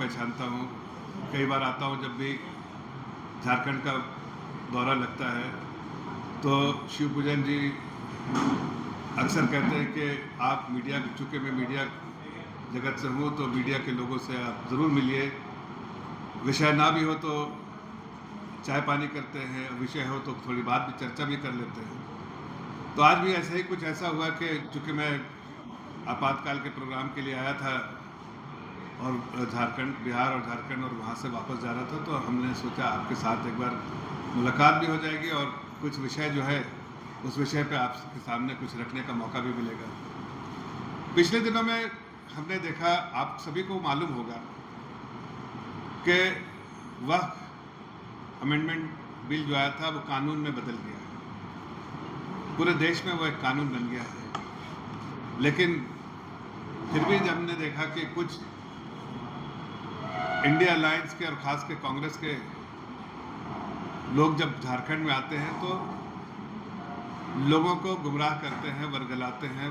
पहचानता हूँ। कई बार आता हूँ जब भी झारखंड का दौरा लगता है तो शिवपूजन जी अक्सर कहते हैं कि आप मीडिया, चूँकि मैं मीडिया जगत से हूँ तो मीडिया के लोगों से आप ज़रूर मिलिए, विषय ना भी हो तो चाय पानी करते हैं, विषय हो तो थोड़ी बात भी चर्चा भी कर लेते हैं। तो आज भी ऐसे ही कुछ ऐसा हुआ कि चूँकि मैं आपातकाल के प्रोग्राम के लिए आया था और झारखंड, बिहार और झारखंड और वहाँ से वापस जा रहा था, तो हमने सोचा आपके साथ एक बार मुलाकात भी हो जाएगी और कुछ विषय जो है उस विषय पे आपके सामने कुछ रखने का मौका भी मिलेगा। पिछले दिनों में हमने देखा, आप सभी को मालूम होगा कि वह अमेंडमेंट बिल जो आया था वो कानून में बदल गया है। पूरे देश में वो एक कानून बन गया है। लेकिन फिर भी जब हमने देखा कि कुछ इंडिया अलायंस के और ख़ास के कांग्रेस के लोग जब झारखंड में आते हैं तो लोगों को गुमराह करते हैं, वर्गलाते हैं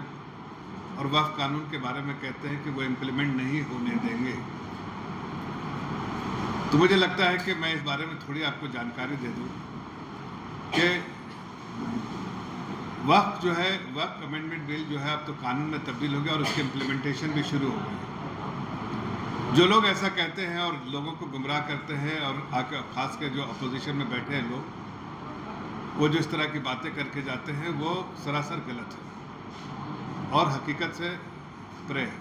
और वक्फ कानून के बारे में कहते हैं कि वो इम्प्लीमेंट नहीं होने देंगे। तो मुझे लगता है कि मैं इस बारे में थोड़ी आपको जानकारी दे दूं कि वक्फ जो है, वक्फ अमेंडमेंट बिल जो है अब तो कानून में तब्दील हो गया और उसकी इम्प्लीमेंटेशन भी शुरू हो गई। जो लोग ऐसा कहते हैं और लोगों को गुमराह करते हैं और आकर खास कर जो अपोजिशन में बैठे हैं लोग, वो जो इस तरह की बातें करके जाते हैं वो सरासर गलत है और हकीकत से परे है।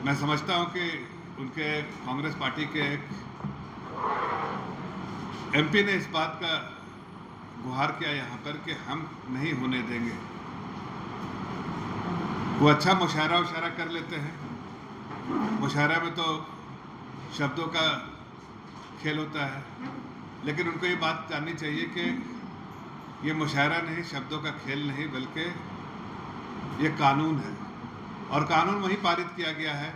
मैं समझता हूँ कि उनके कांग्रेस पार्टी के एक एमपी ने इस बात का गुहार किया यहाँ पर कि हम नहीं होने देंगे। वो अच्छा मुशायरा कर लेते हैं। मुशायरा में तो शब्दों का खेल होता है, लेकिन उनको ये बात जाननी चाहिए कि ये मुशायरा नहीं, शब्दों का खेल नहीं, बल्कि ये कानून है और कानून वहीं पारित किया गया है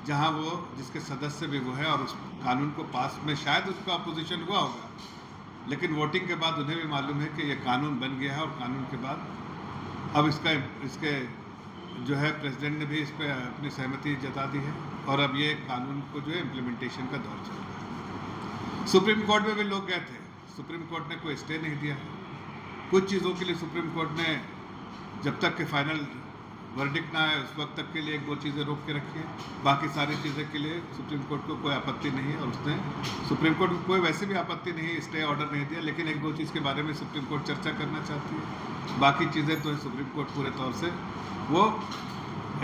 जहां वो जिसके सदस्य भी वो है और उस कानून को पास में शायद उसका अपोजिशन हुआ होगा, लेकिन वोटिंग के बाद उन्हें भी मालूम है कि ये कानून बन गया है और कानून के बाद अब इसके जो है प्रेसिडेंट ने भी इस पर अपनी सहमति जता दी है और अब ये कानून को जो है इम्प्लीमेंटेशन का दौर चल रहा है। सुप्रीम कोर्ट में भी लोग गए थे, सुप्रीम कोर्ट ने कोई स्टे नहीं दिया। कुछ चीज़ों के लिए सुप्रीम कोर्ट ने जब तक कि फाइनल वर्डिक्ट ना आए उस वक्त तक के लिए एक दो चीज़ें रोक के रखी है। बाकी सारी चीज़ें के लिए सुप्रीम कोर्ट को कोई आपत्ति नहीं है और उसने सुप्रीम कोर्ट को कोई वैसे भी आपत्ति नहीं, स्टे ऑर्डर नहीं दिया, लेकिन एक दो चीज़ के बारे में सुप्रीम कोर्ट चर्चा करना चाहती है। बाकी चीज़ें तो सुप्रीम कोर्ट पूरे तौर से वो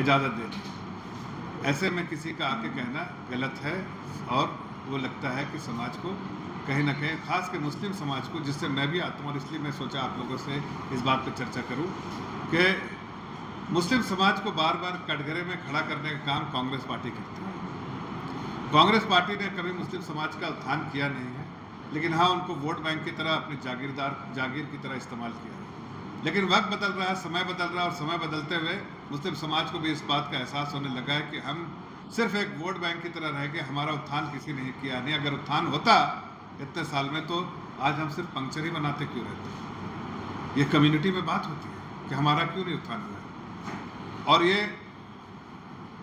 इजाज़त दे दी। ऐसे में किसी का आके कहना गलत है और वो लगता है कि समाज को कहीं ना कहीं, खास के मुस्लिम समाज को, जिससे मैं भी आता हूँ और इसलिए मैं सोचा आप लोगों से इस बात पर चर्चा करूँ कि मुस्लिम समाज को बार बार कटघरे में खड़ा करने का काम कांग्रेस पार्टी करती है। कांग्रेस पार्टी ने कभी मुस्लिम समाज का उत्थान किया नहीं है, लेकिन हाँ उनको वोट बैंक की तरह, अपनी जागीर की तरह इस्तेमाल किया है। लेकिन वक्त बदल रहा है, समय बदल रहा है और समय बदलते हुए मुस्लिम समाज को भी इस बात का एहसास होने लगा है कि हम सिर्फ एक वोट बैंक की तरह रह गए, हमारा उत्थान किसी ने किया नहीं। अगर उत्थान होता इतने साल में तो आज हम सिर्फ पंक्चर ही बनाते क्यों रहते। ये कम्युनिटी में बात होती है कि हमारा क्यों नहीं उत्थान हुआ। और ये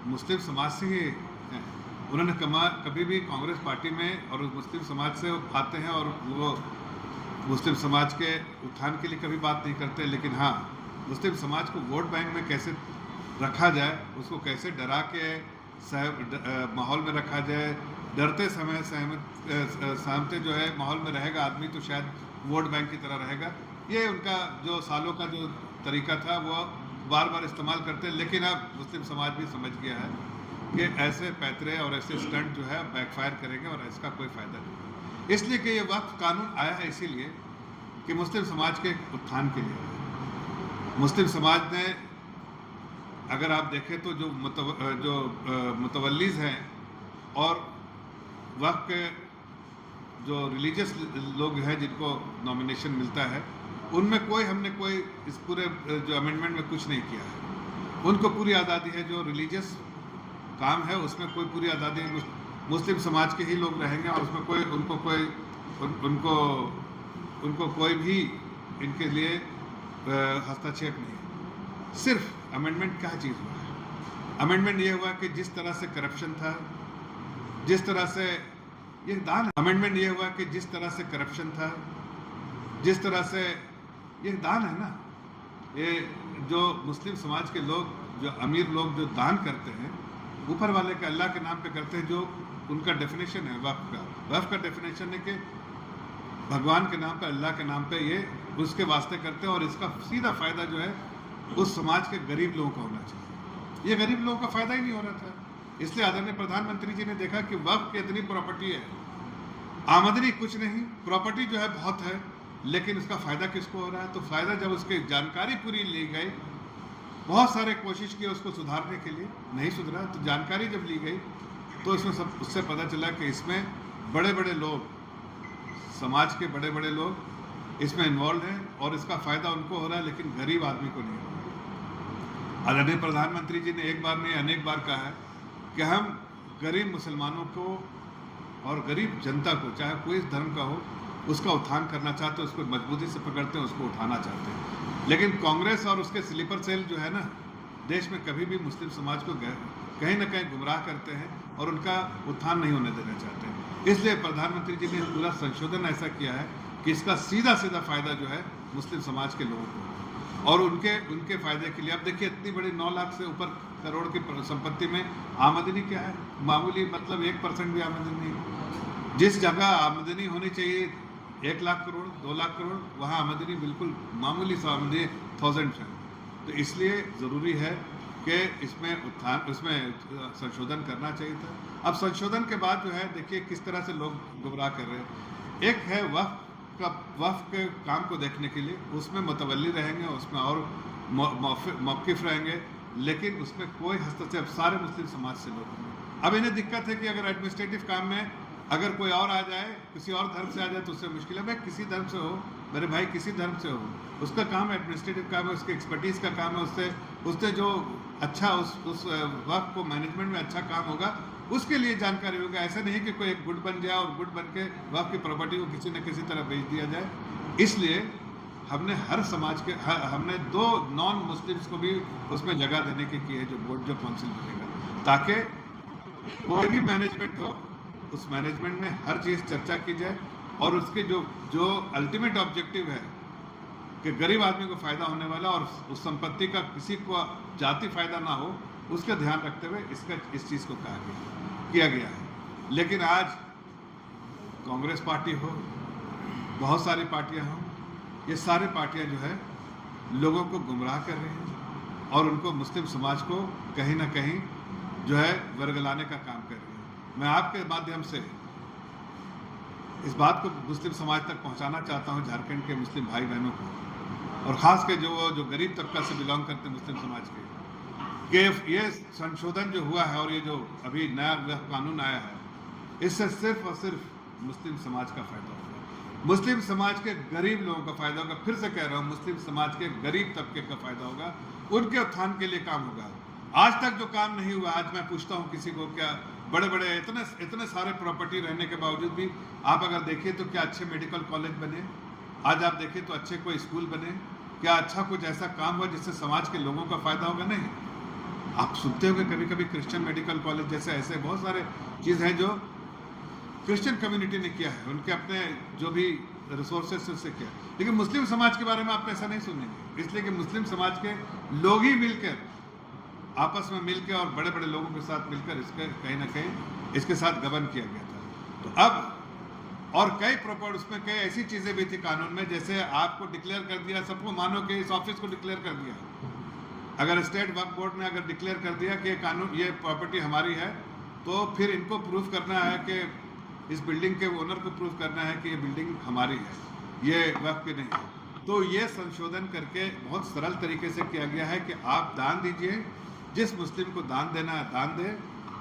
मुस्लिम समाज से ही है। उन्होंने कभी भी कांग्रेस पार्टी में और मुस्लिम समाज से आते हैं और वो मुस्लिम समाज के उत्थान के लिए कभी बात नहीं करते, लेकिन हाँ मुस्लिम समाज को वोट बैंक में कैसे रखा जाए, उसको कैसे डरा के माहौल में रखा जाए। डरते समय सहमते जो है माहौल में रहेगा आदमी तो शायद वोट बैंक की तरह रहेगा। ये उनका जो सालों का जो तरीका था वो बार बार इस्तेमाल करते हैं, लेकिन अब मुस्लिम समाज भी समझ गया है कि ऐसे पैतरे और ऐसे स्टंट जो है बैकफायर करेंगे और इसका कोई फ़ायदा नहीं। इसलिए कि ये वक्फ कानून आया है इसीलिए कि मुस्लिम समाज के उत्थान के लिए। मुस्लिम समाज ने, अगर आप देखें तो जो मुतवल्लीज़ हैं और वक्फ के जो रिलीजियस लोग हैं जिनको नॉमिनेशन मिलता है, उनमें हमने कोई इस पूरे जो अमेंडमेंट में कुछ नहीं किया है। उनको पूरी आज़ादी है, जो रिलीजियस काम है उसमें कोई पूरी आज़ादी है। मुस्लिम समाज के ही लोग रहेंगे और उसमें उनको कोई भी इनके लिए हस्तक्षेप नहीं है। सिर्फ अमेंडमेंट क्या चीज़ हुआ है? अमेंडमेंट ये हुआ कि जिस तरह से करप्शन था, जिस तरह से ये दान अमेंडमेंट ये हुआ कि जिस तरह से करप्शन था, जिस तरह से ये दान है ना, ये जो मुस्लिम समाज के लोग, जो अमीर लोग जो दान करते हैं ऊपर वाले के अल्लाह के नाम पे करते हैं, जो उनका डेफिनेशन है वक्फ का डेफिनेशन है कि भगवान के नाम पे, अल्लाह के नाम पे ये उसके वास्ते करते हैं और इसका सीधा फायदा जो है उस समाज के गरीब लोगों को होना चाहिए। ये गरीब लोगों का फायदा ही नहीं हो रहा था, इसलिए आदरणीय प्रधानमंत्री जी ने देखा कि वक्फ की इतनी प्रॉपर्टी है, आमदनी कुछ नहीं, प्रॉपर्टी जो है बहुत है, लेकिन उसका फायदा किसको हो रहा है? तो फायदा जब उसकी जानकारी पूरी ली गई, बहुत सारे कोशिश किए उसको सुधारने के लिए, नहीं सुधरा, तो जानकारी जब ली गई तो इसमें सब उससे पता चला कि इसमें बड़े बड़े लोग, समाज के बड़े बड़े लोग इसमें इन्वॉल्व हैं और इसका फायदा उनको हो रहा है, लेकिन गरीब आदमी को नहीं हो रहा। आदरणीय प्रधानमंत्री जी ने एक बार नहीं अनेक बार कहा है कि हम गरीब मुसलमानों को और गरीब जनता को, चाहे कोई धर्म का हो, उसका उत्थान करना चाहते हैं, उसको मजबूती से पकड़ते हैं, उसको उठाना चाहते हैं। लेकिन कांग्रेस और उसके स्लीपर सेल जो है ना, देश में कभी भी मुस्लिम समाज को कहीं ना कहीं गुमराह करते हैं और उनका उत्थान नहीं होने देना चाहते हैं। इसलिए प्रधानमंत्री जी ने पूरा संशोधन ऐसा किया है कि इसका सीधा सीधा फायदा जो है मुस्लिम समाज के लोगों को और उनके फायदे के लिए। अब देखिए, इतनी बड़ी 9 लाख से ऊपर करोड़ की संपत्ति में आमदनी क्या है? मामूली, मतलब 1% भी आमदनी नहीं। जिस जगह आमदनी होनी चाहिए 1 लाख करोड़, 2 लाख करोड़, वहाँ आमदनी बिल्कुल मामूली सा आमदनी 1000 है। तो इसलिए ज़रूरी है कि इसमें संशोधन करना चाहिए था। अब संशोधन के बाद जो है, देखिए किस तरह से लोग गुमराह कर रहे हैं। एक है वक्फ के काम को देखने के लिए, उसमें मुतवल्ली रहेंगे, उसमें और मौक़िफ़ रहेंगे, लेकिन उसमें कोई हस्तक्षेप सारे मुस्लिम समाज से लोग होंगे। अब इन्हें दिक्कत है कि अगर एडमिनिस्ट्रेटिव काम में अगर कोई और आ जाए, किसी और धर्म से आ जाए तो उससे मुश्किल है। भाई किसी धर्म से हो, मेरे भाई किसी धर्म से हो, उसका काम एडमिनिस्ट्रेटिव काम है, उसके एक्सपर्टीज़ का काम है, उससे जो अच्छा उस वक्त को मैनेजमेंट में अच्छा काम होगा, उसके लिए जानकारी होगा। ऐसा नहीं कि कोई एक गुट बन जाए और गुट बन के वक्त की प्रॉपर्टी को किसी न किसी तरह बेच दिया जाए। इसलिए हमने हर समाज के हमने 2 नॉन मुस्लिम्स को भी उसमें जगह देने की है, जो बोर्ड, जो काउंसिल बनेगा, ताकि कोई भी मैनेजमेंट हो, उस मैनेजमेंट में हर चीज़ चर्चा की जाए और उसके जो अल्टीमेट ऑब्जेक्टिव है कि गरीब आदमी को फ़ायदा होने वाला और उस संपत्ति का किसी को जाति फ़ायदा ना हो, उसका ध्यान रखते हुए इस चीज़ को किया गया है। लेकिन आज कांग्रेस पार्टी हो, बहुत सारी पार्टियां हों, ये सारी पार्टियां जो है लोगों को गुमराह कर रही हैं और उनको मुस्लिम समाज को कहीं ना कहीं जो है वर्गलाने का काम कर रही है। मैं आपके माध्यम से इस बात को मुस्लिम समाज तक पहुंचाना चाहता हूं, झारखंड के मुस्लिम भाई बहनों को, और ख़ास के जो गरीब तबका से बिलोंग करते हैं मुस्लिम समाज के, कि ये संशोधन जो हुआ है और ये जो अभी नया कानून आया है, इससे सिर्फ और सिर्फ मुस्लिम समाज का फ़ायदा होगा, मुस्लिम समाज के गरीब लोगों का फ़ायदा होगा। फिर से कह रहा हूँ, मुस्लिम समाज के गरीब तबके का फ़ायदा होगा, उनके उत्थान के लिए काम होगा। आज तक जो काम नहीं हुआ, आज मैं पूछता हूँ किसी को, क्या बड़े बड़े इतने सारे प्रॉपर्टी रहने के बावजूद भी आप अगर देखिए तो क्या अच्छे मेडिकल कॉलेज बने? आज आप देखिए तो अच्छे कोई स्कूल बने? क्या अच्छा कुछ ऐसा काम हुआ जिससे समाज के लोगों का फ़ायदा होगा? नहीं। आप सुनते होंगे कभी कभी क्रिश्चियन मेडिकल कॉलेज जैसे ऐसे बहुत सारे चीज़ हैं जो क्रिश्चियन कम्युनिटी ने किया है, उनके अपने जो भी रिसोर्सेज से उससे किया। लेकिन मुस्लिम समाज के बारे में आप ऐसा नहीं सुनेंगे, इसलिए कि मुस्लिम समाज के लोग ही मिलकर, आपस में मिलकर और बड़े बड़े लोगों के साथ मिलकर इसके कहीं ना कहीं इसके साथ गबन किया गया था। तो अब और कई प्रॉपर्टी, उसमें कई ऐसी चीज़ें भी थी कानून में, जैसे आपको डिक्लेयर कर दिया, सबको मानो कि इस ऑफिस को डिक्लेयर कर दिया, अगर स्टेट वक्फ बोर्ड ने अगर डिक्लेयर कर दिया कि कानून ये प्रॉपर्टी हमारी है, तो फिर इनको प्रूफ करना है कि इस बिल्डिंग के ओनर को प्रूफ करना है कि ये बिल्डिंग हमारी है, ये वक्फ की नहीं है। तो ये संशोधन करके बहुत सरल तरीके से किया गया है कि आप दान दीजिए, जिस मुस्लिम को दान देना है दान दे,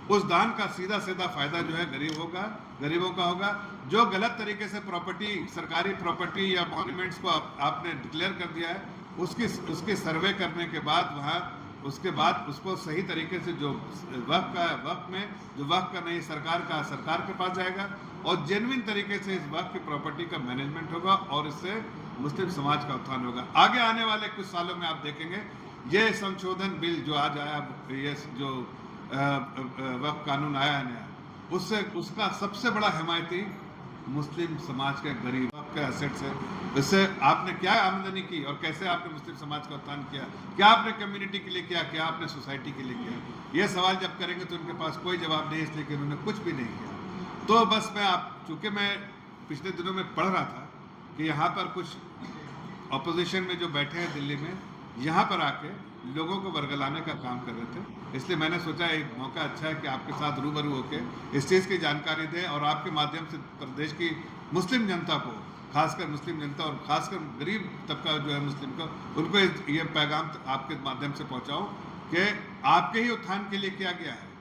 उस दान का सीधा सीधा फ़ायदा जो है गरीबों का होगा। जो गलत तरीके से प्रॉपर्टी, सरकारी प्रॉपर्टी या मॉन्यूमेंट्स को आपने डिक्लेयर कर दिया है, उसकी सर्वे करने के बाद उसके बाद उसको सही तरीके से जो वक्फ में जो वक्फ का नहीं, सरकार के पास जाएगा और जेन्युइन तरीके से इस वक्फ की प्रॉपर्टी का मैनेजमेंट होगा और इससे मुस्लिम समाज का उत्थान होगा। आगे आने वाले कुछ सालों में आप देखेंगे ये संशोधन बिल जो आज आया, ये जो वक्फ कानून आया है नया, उससे उसका सबसे बड़ा हिमायती मुस्लिम समाज के गरीब के एसेट्स है। इससे आपने क्या आमदनी की और कैसे आपने मुस्लिम समाज का उत्थान किया, क्या आपने कम्युनिटी के लिए किया, क्या आपने सोसाइटी के लिए किया, ये सवाल जब करेंगे तो उनके पास कोई जवाब नहीं, इसलिए कि उन्होंने कुछ भी नहीं किया। तो बस चूँकि मैं पिछले दिनों में पढ़ रहा था कि यहाँ पर कुछ अपोजिशन में जो बैठे हैं दिल्ली में, यहाँ पर आके लोगों को वर्गलाने का काम कर रहे थे, इसलिए मैंने सोचा एक मौका अच्छा है कि आपके साथ रूबरू होकर इस चीज़ की जानकारी दें और आपके माध्यम से प्रदेश की मुस्लिम जनता को, खासकर मुस्लिम जनता और खासकर गरीब तबका जो है मुस्लिम का, उनको ये पैगाम आपके माध्यम से पहुँचाऊँ कि आपके ही उत्थान के लिए किया गया है।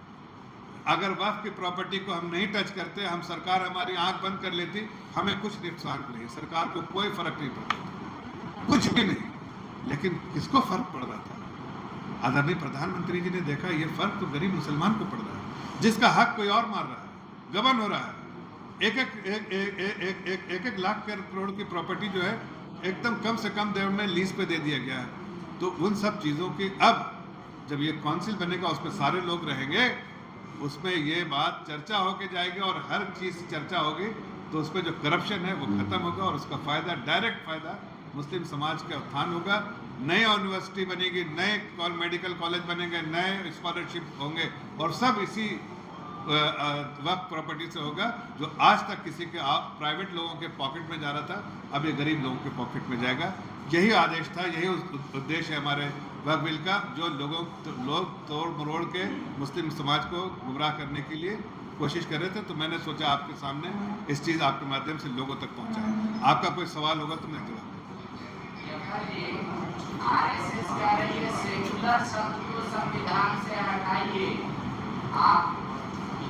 अगर वक्फ की प्रॉपर्टी को हम नहीं टच करते, हम सरकार हमारी आंख बंद कर लेती, हमें कुछ नुकसान नहीं, सरकार को कोई फर्क नहीं पड़ता, कुछ भी नहीं। लेकिन किसको फर्क पड़ रहा था? आदरणीय प्रधानमंत्री जी ने देखा ये फर्क तो गरीब मुसलमान को पड़ रहा है, जिसका हक कोई और मार रहा है, गबन हो रहा है। एक लाख करोड़ की प्रॉपर्टी जो है एकदम कम से कम देर में लीज पे दे दिया गया है। तो उन सब चीज़ों की अब जब ये काउंसिल बनेगा, उसमें सारे लोग रहेंगे, उसमें ये बात चर्चा होके जाएगी और हर चीज़ चर्चा होगी, तो उसमें जो करप्शन है वो खत्म होगा और उसका फ़ायदा, डायरेक्ट फ़ायदा मुस्लिम समाज का उत्थान होगा। नए यूनिवर्सिटी बनेगी, नए मेडिकल कॉलेज बनेंगे, नए स्कॉलरशिप होंगे और सब इसी वक्त प्रॉपर्टी से होगा, जो आज तक किसी के प्राइवेट लोगों के पॉकेट में जा रहा था, अब ये गरीब लोगों के पॉकेट में जाएगा। यही आदेश था, यही उद्देश्य है हमारे वक्फ बिल का, जो लोग तोड़ मरोड़ के मुस्लिम समाज को गुमराह करने के लिए कोशिश कर रहे थे। तो मैंने सोचा आपके सामने इस चीज़ आपके माध्यम से लोगों तक पहुँचाएं। आपका कोई सवाल होगा तो मैं जवाब आरएसएस कह रही है सेक्युलर शब्द को संविधान से हटाइए, आप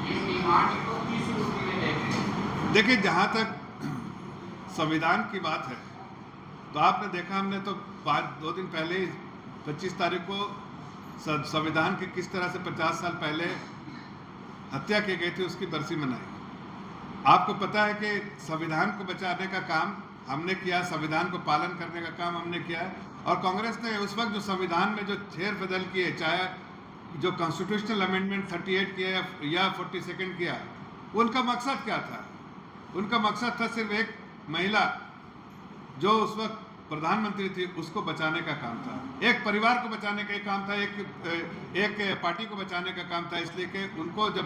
ये डिमांड को किस रूप में देखते हैं? देखिए, जहाँ तक संविधान की बात है तो आपने देखा, हमने तो 2 दिन पहले 25 तारीख को संविधान के किस तरह से 50 साल पहले हत्या की गई थी उसकी बरसी मनाई। आपको पता है कि संविधान को बचाने का काम हमने किया, संविधान को पालन करने का काम हमने किया है। और कांग्रेस ने उस वक्त जो संविधान में जो फेर बदल किए, चाहे जो कॉन्स्टिट्यूशनल अमेंडमेंट 38 किया या 42 किया, उनका मकसद क्या था? उनका मकसद था सिर्फ एक महिला जो उस वक्त प्रधानमंत्री थी उसको बचाने का काम था, एक परिवार को बचाने का काम था, एक पार्टी को बचाने का काम था। इसलिए कि उनको जब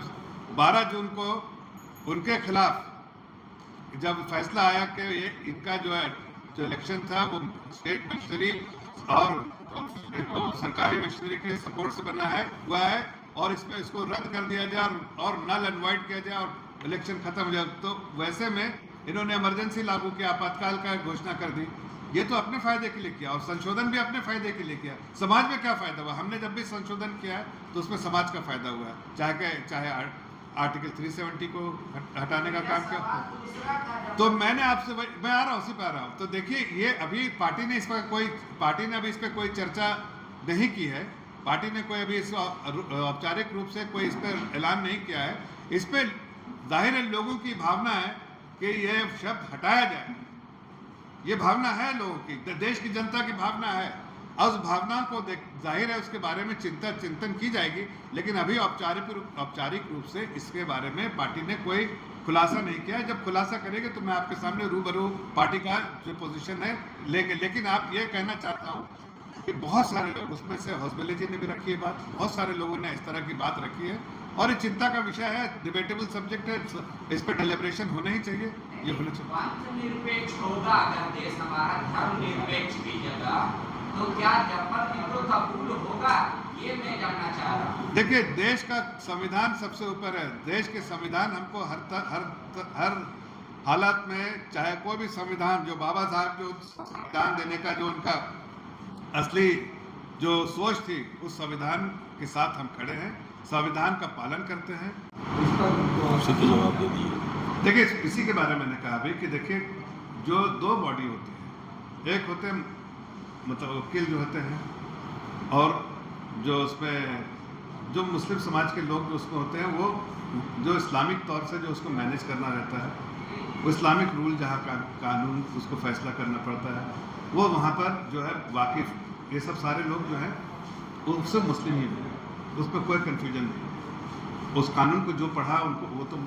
12 जून को उनके खिलाफ जब फैसला आया कि ये इनका जो इलेक्शन था वो स्टेट मशीनरी और सरकारी मशीनरी के सपोर्ट से बना है हुआ है और इसमें इसको रद्द कर दिया जाए और नल एंड वाइड किया जाए और इलेक्शन खत्म हो जाए, तो वैसे में इन्होंने इमरजेंसी लागू किया, आपातकाल का घोषणा कर दी। ये तो अपने फायदे के लिए किया और संशोधन भी अपने फायदे के लिए किया। समाज में क्या फायदा हुआ? हमने जब भी संशोधन किया है तो उसमें समाज का फायदा हुआ है, चाहे आर्टिकल 370 को हटाने का काम किया। तो मैंने आपसे मैं आ रहा हूँ, उसी पे आ रहा हूँ। तो देखिए, ये अभी पार्टी ने अभी इस पर कोई चर्चा नहीं की है, पार्टी ने कोई अभी औपचारिक रूप से कोई इस पर ऐलान नहीं किया है। इस पर जाहिर है लोगों की भावना है कि ये शब्द हटाया जाए, ये भावना है लोगों की, देश की जनता की भावना है और उस भावना को जाहिर है उसके बारे में चिंतन की जाएगी। लेकिन अभी औपचारिक रूप से इसके बारे में पार्टी ने कोई खुलासा नहीं किया। जब खुलासा करेंगे तो मैं आपके सामने रूबरू पार्टी का जो पोजीशन है लेंगे। लेकिन आप ये कहना चाहता हूँ कि बहुत सारे लोग, उसमें से हौसबले जी ने भी रखी है बात, बहुत सारे लोगों ने इस तरह की बात रखी है और ये चिंता का विषय है, डिबेटेबल सब्जेक्ट है, इस पर डेलिब्रेशन होना ही चाहिए, ये होना चाहिए। निरपेक्ष होगा अगर देश हमारा धर्मनिरपेक्ष की जगह, तो क्या जबरदस्ती कबूल होगा, ये मैं जानना चाह रहा हूँ। देखिए, देश का संविधान सबसे ऊपर है। देश के संविधान हमको हर हालत में, चाहे कोई भी संविधान, जो बाबा साहब जो संविधान देने का जो उनका असली जो सोच थी, उस संविधान के साथ हम खड़े हैं, संविधान का पालन करते हैं। जवाब दे दिए। देखिए, इसी के बारे में मैंने कहा अभी कि देखिए, जो 2 बॉडी होती है, एक होते हैं मतलब वकील जो होते हैं, और जो उसमें जो मुस्लिम समाज के लोग जो उसको होते हैं, वो जो इस्लामिक तौर से जो उसको मैनेज करना रहता है, वो इस्लामिक रूल जहाँ का कानून उसको फैसला करना पड़ता है, वो वहाँ पर जो है वाकिफ़, ये सब सारे लोग जो हैं वो सिर्फ मुस्लिम ही हैं, उसमें कोई कन्फ्यूजन नहीं। उस कानून को जो पढ़ा उनको वो तो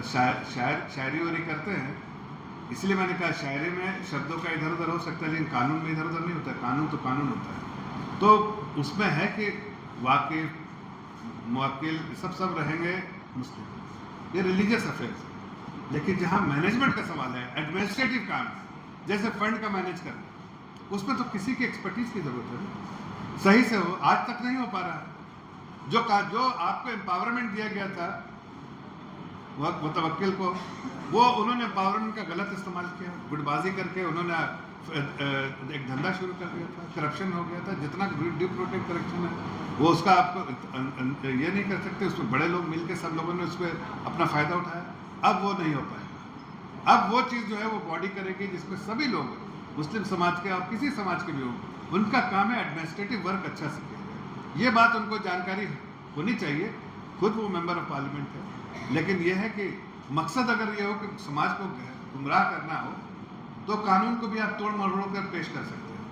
शायरी वारी करते हैं, इसलिए मैंने कहा शायरी में शब्दों का इधर उधर हो सकता है, लेकिन कानून में इधर उधर नहीं होता। कानून तो कानून होता है। तो उसमें है कि वाकिफ मुवक्किल सब रहेंगे मुस्लिम, ये रिलीजियस अफेयर्स है। लेकिन जहाँ मैनेजमेंट का सवाल है, एडमिनिस्ट्रेटिव काम है, जैसे फंड का मैनेज करना, उसमें तो किसी की एक्सपर्टीज की जरूरत है ना, सही से हो। आज तक नहीं हो पा रहा है। जो आपको एम्पावरमेंट दिया गया था मुतवक्किल को, वो उन्होंने एम्पावरमेंट का गलत इस्तेमाल किया, गुटबाजी करके उन्होंने एक धंधा शुरू कर दिया था, करप्शन हो गया था। जितना ड्यू प्रोटेक्ट करप्शन है वो उसका आपको ये नहीं कर सकते, उसमें बड़े लोग मिलकर सब लोगों ने उस पर अपना फ़ायदा उठाया। अब वो नहीं हो पाएगा। अब वो चीज़ जो है वो बॉडी करेगी जिसमें सभी लोग, मुस्लिम समाज के और किसी समाज के भी हो, उनका काम है एडमिनिस्ट्रेटिव वर्क अच्छा से किया जाए। ये बात उनको जानकारी होनी चाहिए। खुद वो मेंबर ऑफ पार्लियामेंट है, लेकिन ये है कि मकसद अगर ये हो कि समाज को गुमराह करना हो तो कानून को भी आप तोड़ मरोड़ कर पेश कर सकते हैं।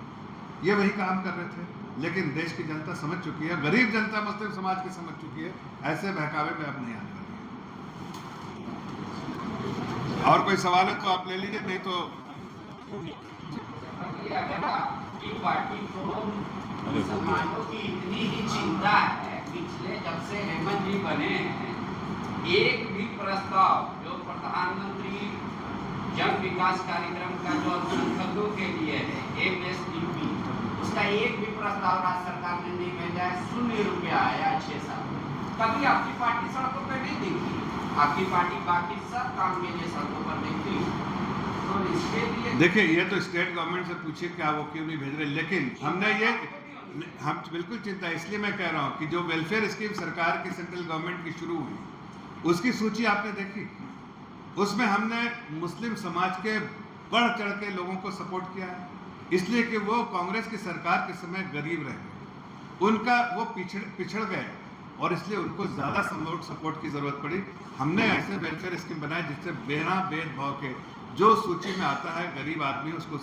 ये वही काम कर रहे थे, लेकिन देश की जनता समझ चुकी है, गरीब जनता मुस्लिम समाज की समझ चुकी है, ऐसे बहकावे में अब नहीं आने वाली है। और कोई सवाल है तो आप ले लीजिए, नहीं तो आपकी पार्टी को मुसलमानों की इतनी ही चिंता है, पिछले जब से हेमंत जी बने हैं, एक भी प्रस्ताव जो प्रधानमंत्री जन विकास कार्यक्रम का जो अल्पसंख्यकों के लिए है MSDP, उसका एक भी प्रस्ताव राज्य सरकार ने नहीं भेजा है। 0 रुपया आया 6 साल में। कभी आपकी पार्टी सड़कों पर नहीं दिखी। आपकी पार्टी बाकी सब काम के लिए सड़कों पर दिखती। तो इसके लिए देखिए, ये तो स्टेट गवर्नमेंट से पूछिए क्या वो क्यों नहीं भेज रहे। लेकिन हमने ये, हम बिल्कुल चिंता, इसलिए मैं कह रहा हूँ कि जो वेलफेयर स्कीम सरकार की सेंट्रल गवर्नमेंट की शुरू हुई, उसकी सूची आपने देखी, उसमें हमने मुस्लिम समाज के बढ़ चढ़ के लोगों को सपोर्ट किया है, इसलिए कि वो कांग्रेस की सरकार के समय गरीब रह गए, उनका वो पिछड़ गए और इसलिए उनको ज़्यादा सपोर्ट की ज़रूरत पड़ी। हमने ऐसे वेलफेयर स्कीम बनाए जिससे बिना भेदभाव के जो सूची में आता है गरीब आदमी उसको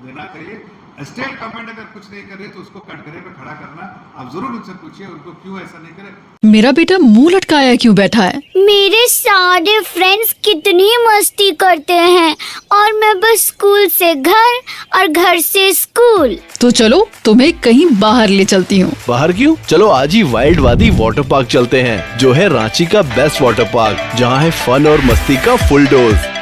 देना चाहिए। स्टेट गवर्नमेंट अगर कुछ नहीं कर रही तो उसको कटघरे पे खड़ा करना। आप जरूर उनसे पूछिए उनको क्यों ऐसा नहीं करे। मेरा बेटा मुंह लटकाया क्यों बैठा है? मेरे सारे फ्रेंड्स कितनी मस्ती करते हैं और मैं बस स्कूल से घर और घर से स्कूल। तो चलो तुम्हें कहीं बाहर ले चलती हूँ। बाहर क्यों? चलो आज ही वाइल्ड वादी वाटर पार्क चलते हैं, जो है रांची का बेस्ट वाटर पार्क, जहाँ है फन और मस्ती का फुल डोज।